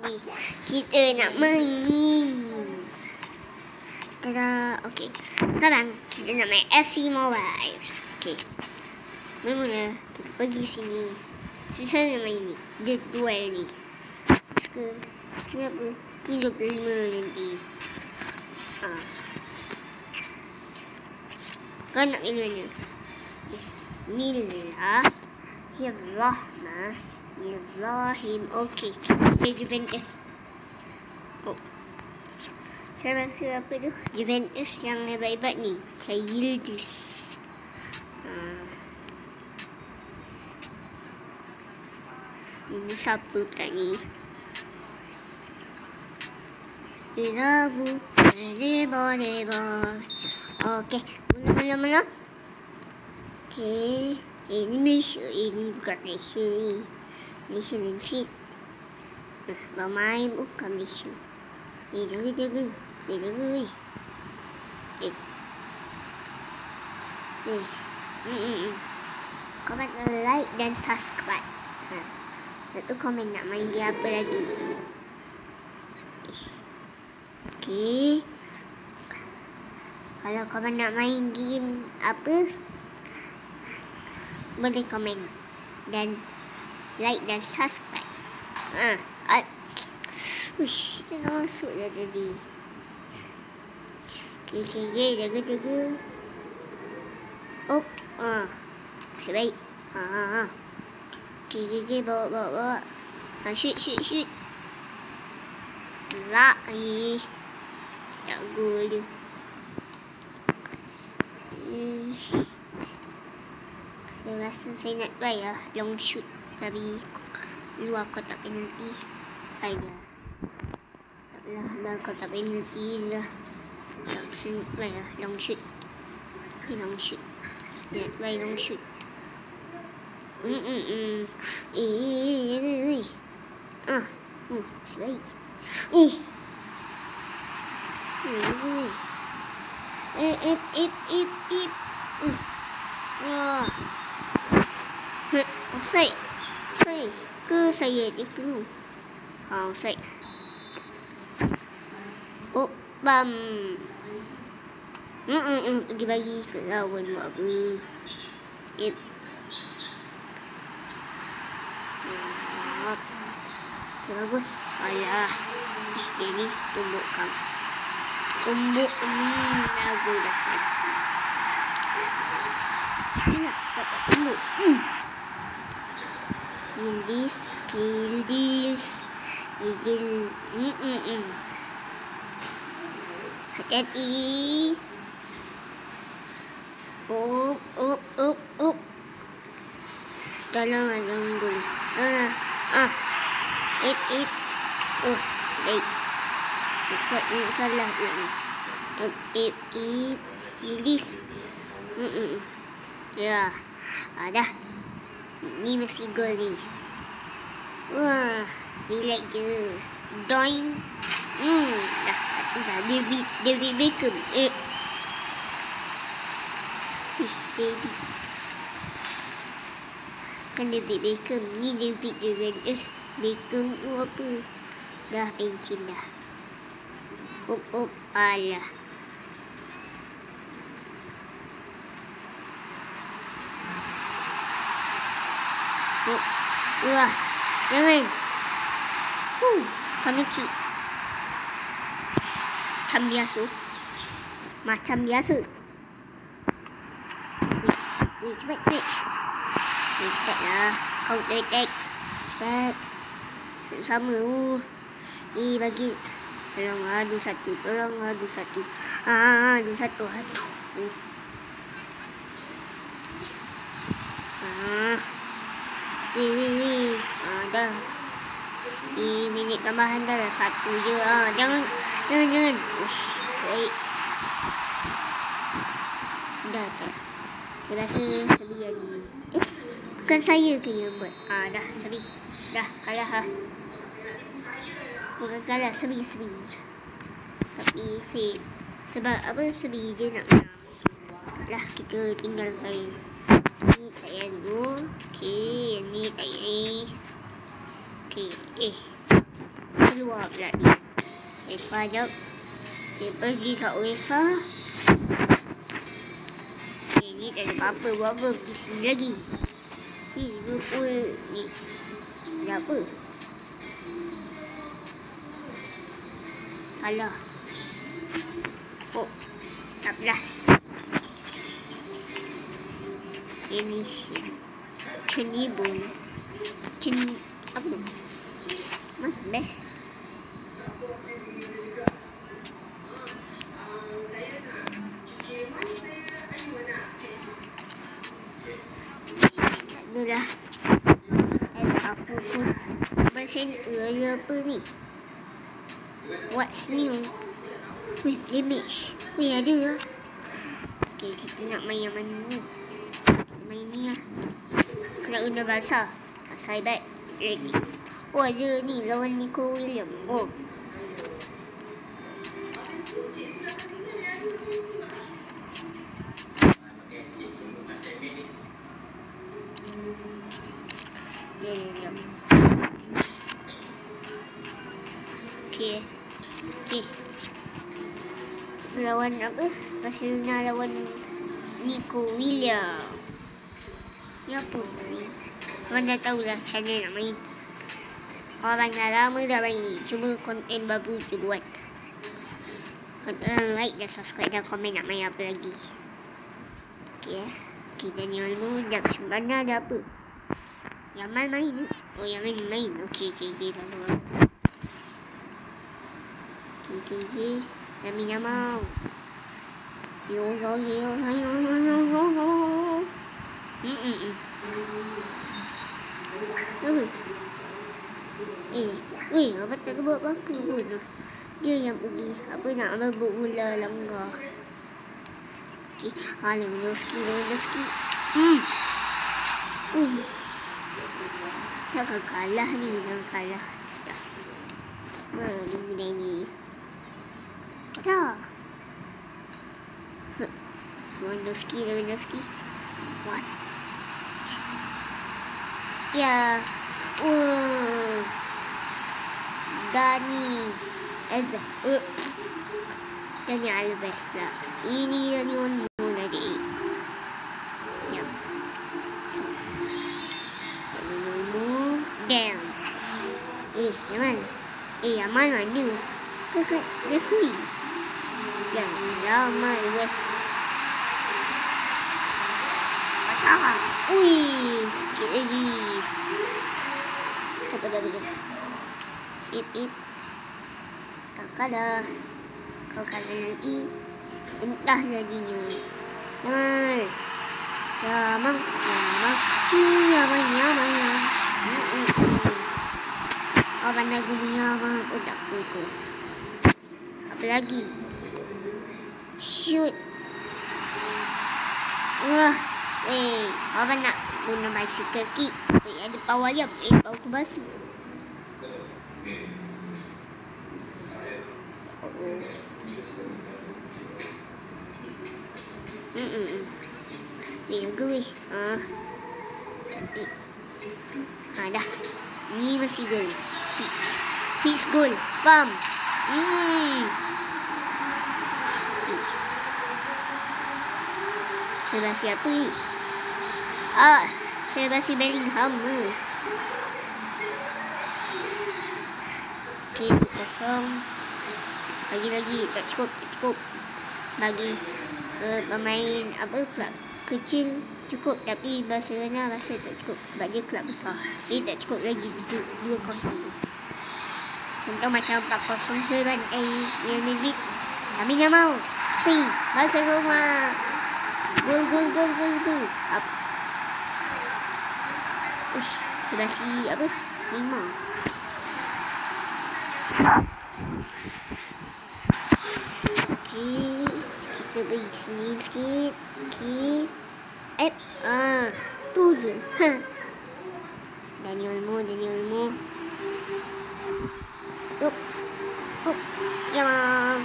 Ni, kita nak main. Tada. Okey. Sekarang kita nak main FC Mobile. Okey. Mula-mula kita pergi sini. Susah nak main ni. Dia duel ni. Sekarang kenapa? 35 nanti. Kau nak pilih mana? Bismillahirrahmanirrahim. Okey. Juventus. Oh. Saya rasa apa tu? Juventus yang hebat-hebat ni. Macam Yildiz. Ini satu tak ni. Ilabu. Lebo. Okey. Mula. Okey. Ini Malaysia. Ini bukan Malaysia ni. Malaysia ni fit. Bermain bukan Malaysia. Jaga. Jaga. Komen like dan subscribe. Lepas tu komen nak main dia apa lagi. Okey. Kalau korang nak main game apa, boleh komen dan like dan subscribe. Kita nak masuk dah tadi. Okay, jaga. Oh, sebaik. Okay, bawa. Shoot. Tak gol dia. Saya rasa saya nak try lah long shoot, tapi luar kotak penalti. Dalam kotak penalti lah. Saya nak try lah long shoot. Nak try long shoot. Sebaik. Offside ke saya itu? Offside. Oh, bam. Bagi ke lawan buat apa? Bagus. Alah, mesti ni tumbuk lagu dah. Nak cepat tak tumbuk. Yildiz. Hati-hati. Up. Tolong dulu. Ip. Sebaik. Cepat ni salah pula ni. Ip. Yildiz. Ya. Dah. Ni mesti gol ni. Wah, relax je. Doing. Dah. David Beckham. David. Kan David Beckham. Ni David Juventus. Beckham tu apa? Dah pencin dah. Alah. Wah, jangan. Kaniki. Macam biasa. Cepat. Cepatlah. Kau attack. Cepat. Sama. Bagi. Tolong adu satu. Adu satu. Wih. Dah. Minit tambahan dah lah. Satu je. Jangan. Baik. Dah. Saya rasa sedih lagi. Bukan saya ke yang buat. Dah. Sedih. Dah. Kalah lah. Bukan kalah. Sedih. Tapi fake. Sebab apa? Sedih je nak menang. Dah. Kita tinggal saya. Ni saya dulu. Okey, ni saya. Okey, keluar pula dia. UEFA jap. Dia pergi kat UEFA. Ni tak ada apa-apa. Buat apa? Pergi sini lagi. Ni Liverpool ni. Ada apa? Salah. Oh. Tak apalah. Ini cenibun. Apa tu? Mas best. Itulah. Ada apa pun. Bercenter apa ni? What's new? Weh, image. Weh, ada lah. Okay, kita nak main yang mana ni? Kita main ni lah. Kena guna bahasa. Pasal baik. Ready. Oh, ada ni. Lawan Nico William. Oh. Okay. Lawan apa? Barcelona lawan Nico William. Ni apa ni? Korang dah tahulah cara nak main. Orang dah lama dah main ni. Cuma konten baru je buat. Korang like dan subscribe dan komen nak main apa lagi. Okay. Okay, Daniel Mo. Jam 9 ada apa? Yamal main ni. Oh, Yamal main. Okay. Lalu. Okay. Yamin Yamal. Yo. Apa? Weh, apa tak buat apa pun. Dia yang pergi. Apa nak rebut bola langgar. Okay. Lewandowski. Jangan kalah ni. Jangan kalah. Sudah. Mana benda ni? Dah. Lewandowski. What? Ya. Dani Alves. Dani Alves pula. Ini Dani Olmo tadi. Ya. Dani Olmo. Damn. Yamal mana? Dekat referee. Yang Yamal referee. Pecah. Sikit lagi. Apa dah begini? Ip. Kakak dah. Kau kata nanti. Entah jadinya. Yamal. Orang nak guna Yamal pun tak pukul. Apa lagi? Shoot. Orang nak guna bicycle kick. Ada power ayam. Power kebasi. Ni juga weh. Dah. Ni masih gol. Fix gol. Pam. Saya siapa ni? Saya basi Bellingham ni. Okay, 2-0. Lagi tak cukup. Bagi pemain apa kelab kecil cukup, tapi Barcelona rasa tak cukup sebab dia kelab besar. Dia tak cukup lagi 2-0. Contoh macam 4-0 Real Madrid. Kami tak mau. Barcelona. Gol. Sudah si apa? 5. Okay, kita beri sini sikit. Okay. Tu je. Daniel Mo. Yamal.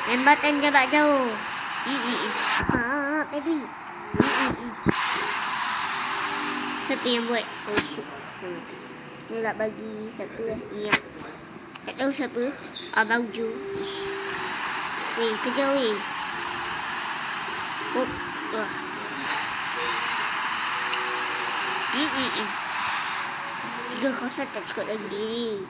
Hembatan jarak jauh. Pedri. Siapa yang buat? Oh, shoot. Dia nak bagi siapa ni? Tak tahu siapa. Abang Ju. Weh, kejar weh. Oh. Wah. Tiga kosa tak cukup lagi.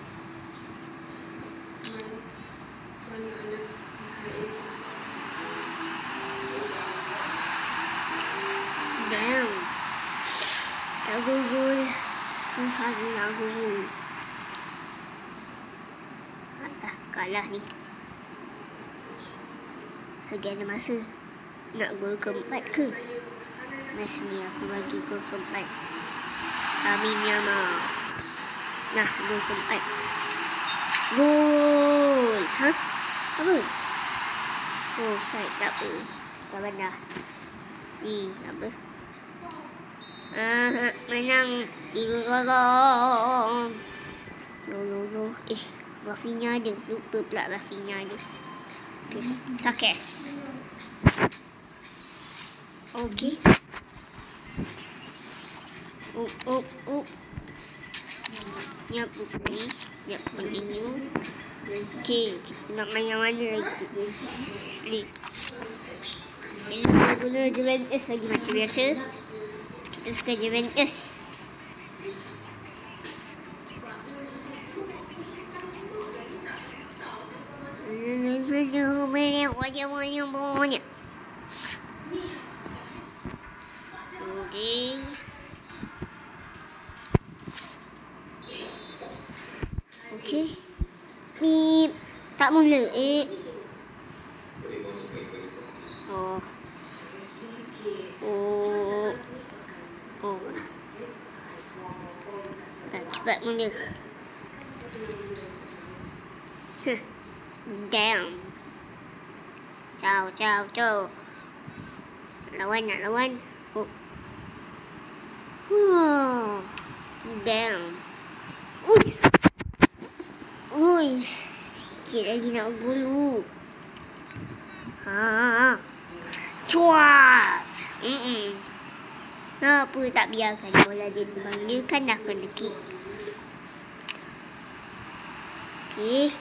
Damn. Tak gugul. Susah dia nak gugul. Kalah ni. Lagi ada masa. Nak gol keempat ke? Match ni aku bagi gol keempat. Amin ya ma. Nah, gol keempat. Gol. Hah? Apa? Oh, side tak apa. Tak bandar. Ni, apa? Menang 3-0. Lo. Rafinya ada. Lupa pula Rafinya ada. Okay, Sakes. Okay. Yap, ni. Yap, continue. Okay, nak main yang mana lagi? Ni. Kita guna Juventus lagi macam biasa. Kita suka Juventus. Banyak. Okay. Beep. Tak mula. Oh. Tak cepat mula. Damn. Ciao. Nak lawan. Oh. Damn. Ui. Sikit lagi nak gulu. Cuak. Kenapa tak biarkan bola dia terbang? Dia kan dah kena kick. Okay.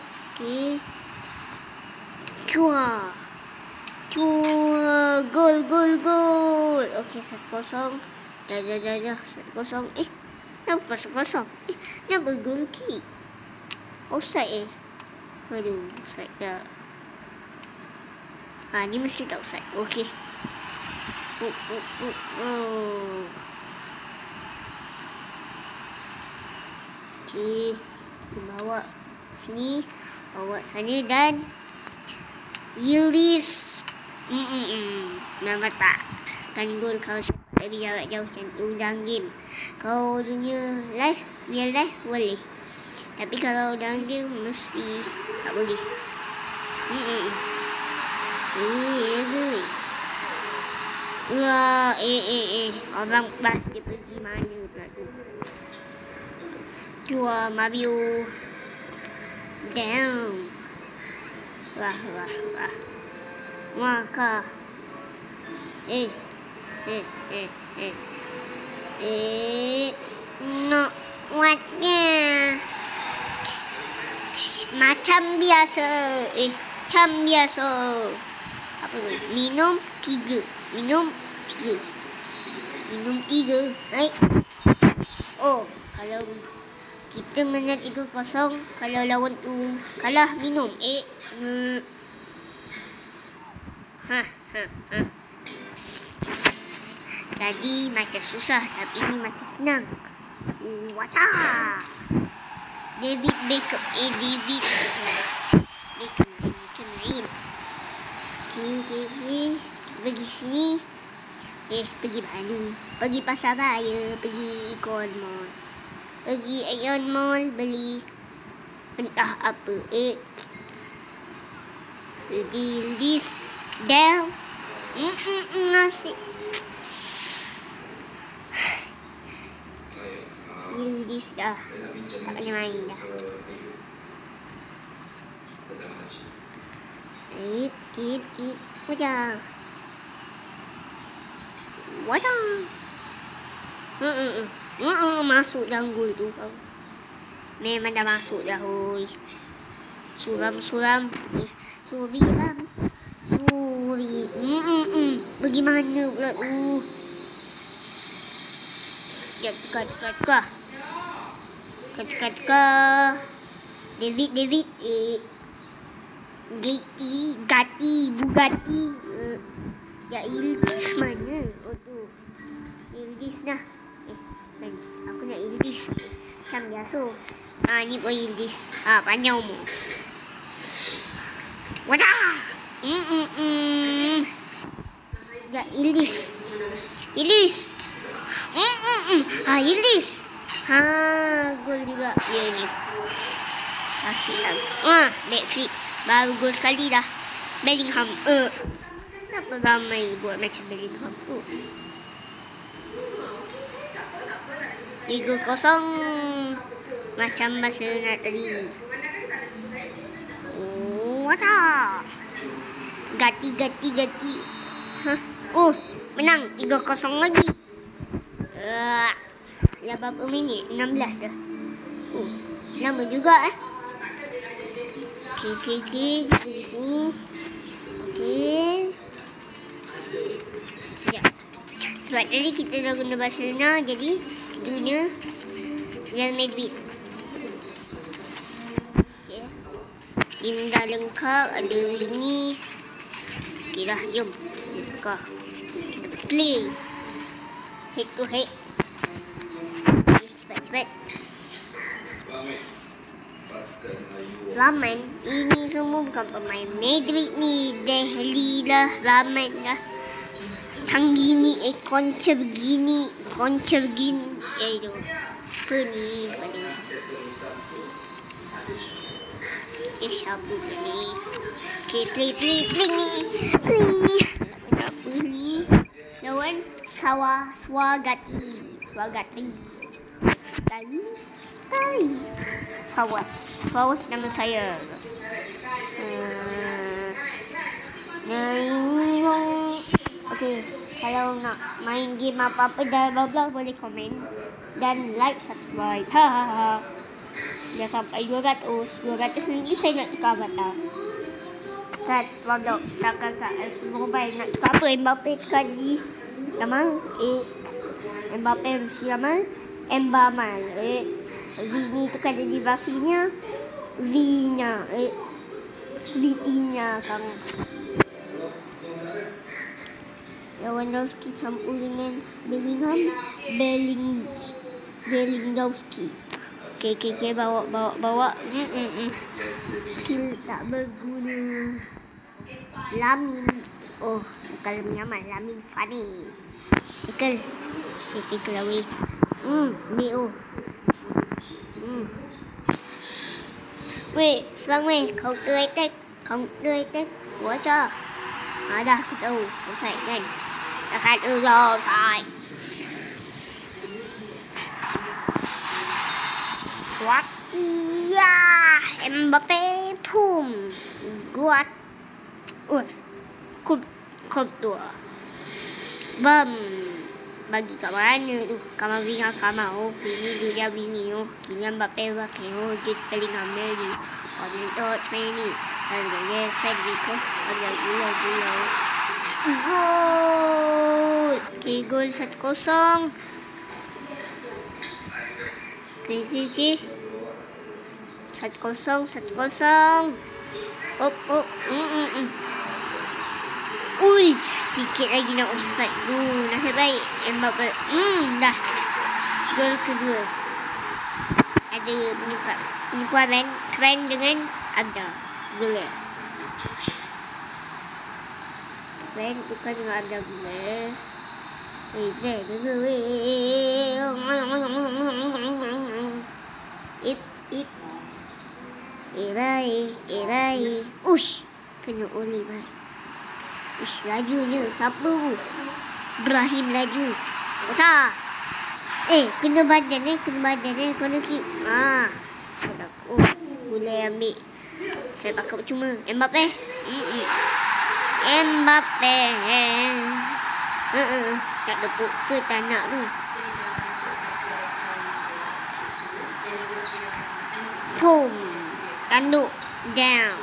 Cuak. Gol. Okay, 1-0. Dah. 1-0. Kenapa 1-0? Kenapa gol kick? Offside Aduh, offside dah. Ni mesti tak offside. Okay. Okay. Bawa sini. Bawa sana dan Yildiz. Nampak tak? Kan gol kau dari jarak jauh macam tu dalam game. Kau dunia live, real life boleh. Tapi kalau dalam game mesti tak boleh. Wah, orang bas dia pergi mana pula tu? Cua Mario. Damn. Wah. Maka. No, whatnya? Macam biasa. Apa tu? Minum 3. Baik. Oh, kalau kita menang 3-0, kalau lawan tu kalah minum. Tadi macam susah, tapi ni macam senang. Wacah. David Beckham. David Beckham macam lain. Okay. Pergi sini. Pergi mana? Pergi Pasar Raya. Pergi Ion Mall. Pergi Ion Mall beli entah apa. Yildiz. Damn. Nasi. Yildiz dah. Tak boleh main dah. Wajah. Masuk dalam gol tu kau. Memang dah masuk dah. Oi. Suram. Suri. Bagaimana pula tu? Teka. David. Bugatti. Ya, Ildis mana? Oh tu. Ildis dah. Aku nak Ildis. Macam biasa. Ni pun Ildis. Panjang umur. Wajah. Ya, Ildis. Ildis. Gol juga. Ya ni. Asyik lah. Backflip. Baru gol sekali dah. Bellingham. Kenapa ramai buat macam Bellingham tu? 3-0. Macam Barcelona tadi. Wacah. Gati. Menang. 3-0 lagi. Dah berapa minit? 16 dah. Lama juga Okay. Ya. Sebab tadi kita dah guna Barcelona, jadi kita guna Real Madrid. Tim dah lengkap, ada Winnie. Okay dah, jom. Kita play. Head to head. Cepat. Rahman, ini semua bukan pemain Madrid ni. Dehli lah, Rahman lah. Canggini, konca begini. Itu. Apa ni? Siapa ni? Okay, play. Apa ni? Lawan Swagati. Fawas nama saya. Okay, kalau nak main game apa-apa dan bla-bla boleh komen dan like, subscribe. Dah sampai 200 sendiri saya nak tukar avatar. Kat Roblox setakat kat FC Mobile nak tukar apa? Mbappe kali nama Mbappe versi nama Mbamal. Vini tu kan jadi Rafinya. V-nya kan. Lewandowski campur dengan Bellingham. Bellingdowski. Okay, bawa. Skill tak berguna. Lamin. Bukan Lamin, Lamin Fani. Betul lagi. Neo. Weh, serang weh. Counter attack. Wajah. Dah aku tahu. Offside kan. Dah kata offside. Wakia. Mbappe. Pum. Guat. Kup tua. Bam. Bagi kat mana tu? Vini dia Vini. Kylian Mbappe pakai. Jude Bellingham ni. Orang touch main ni. Ada Federico. Ada gula. Gol. Okay, gol 1-0. Okay. 1-0. Ui, sikit lagi nak offside tu. Nasib baik Mbappe. Dah. Gol kedua. Ada Karen dengan Abda. Gula. Karen bukan dengan Abda gula. Baik. Ush. Kena oleh baik. Lajunya. Siapa tu? Ibrahim laju. Wacah. Kena badan ni. Kena kick. Boleh ambil. Saya pakai cuma. Mbappe. Nak tepuk ke tak nak tu. Boom. Tanduk. Down.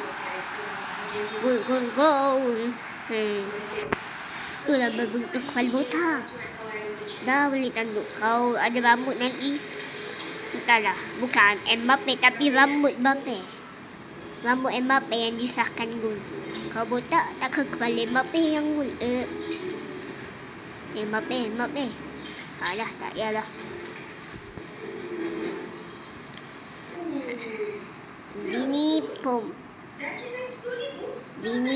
Gol. Itulah berbentuk kepala botak. Dah boleh tanduk. Kau ada rambut nanti. Entahlah. Bukan Mbappe tapi rambut Mbappe. Rambut Mbappe yang disahkan gol. Kau botak takkan kepala Mbappe yang gol. Mbappe. Alah, tak yalah. Vini pom. Vini.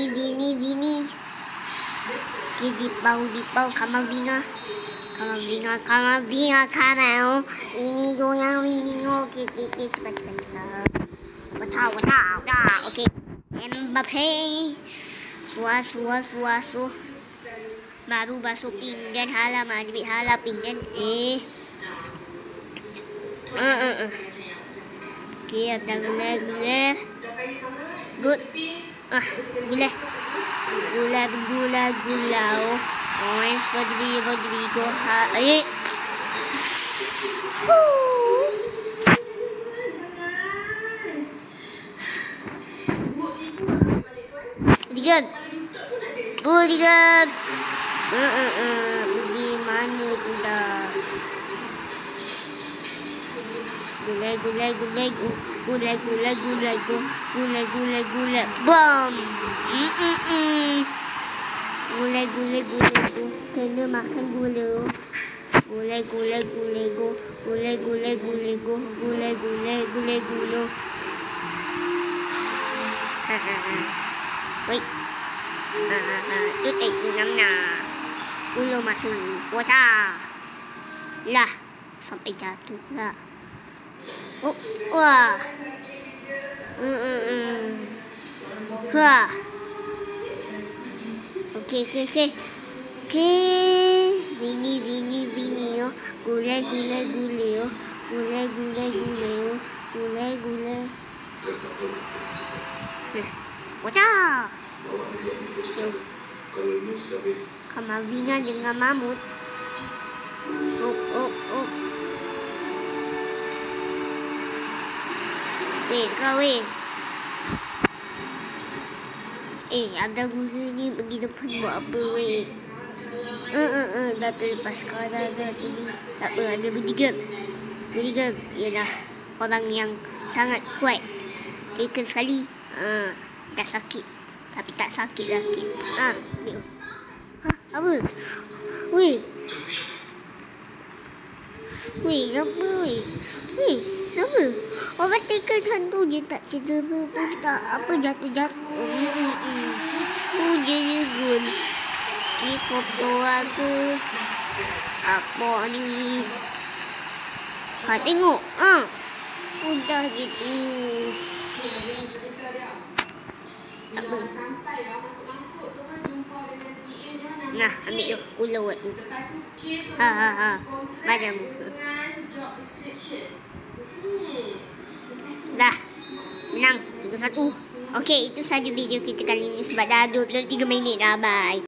Okay, dipau. Kamavinga. Vini goyang, Vini. Okay, cepat. Wacau. Okay. Mbappe. Suasu. Baru basuh pinggan hala Madrid hala pinggan Okay, ada gula good gula orange Rodrigo Budigan pergi mana tu dah? Gula. Bom. Gula. Kena makan gula. Gula. Wait. Tu tak enam nak. Gula masuk wacah. Lah, sampai jatuh lah. Oh, wah. Okay. Vini yo. Gula. Wacah. Kamavinga dengan Mamut. Oh. Weh. Ada gula ni pergi depan buat apa weh? Dah terlepas kau dah ni. Tak apa, ada Budigan. Ialah orang yang sangat kuat. Taken sekali. Dah sakit. Tapi tak sakit lagi. Apa? Weh, apa? Orang taken hantu je tak cedera pun tak. Apa jatuh. Je gol. Ni foto aku. Apa ni? Tengok. Udah gitu. Tak apa. Nah, ambil je ulawat tu. Badan muka. Dah. Menang 3-1. Okey, itu saja video kita kali ini sebab dah 23 minit dah. Bye.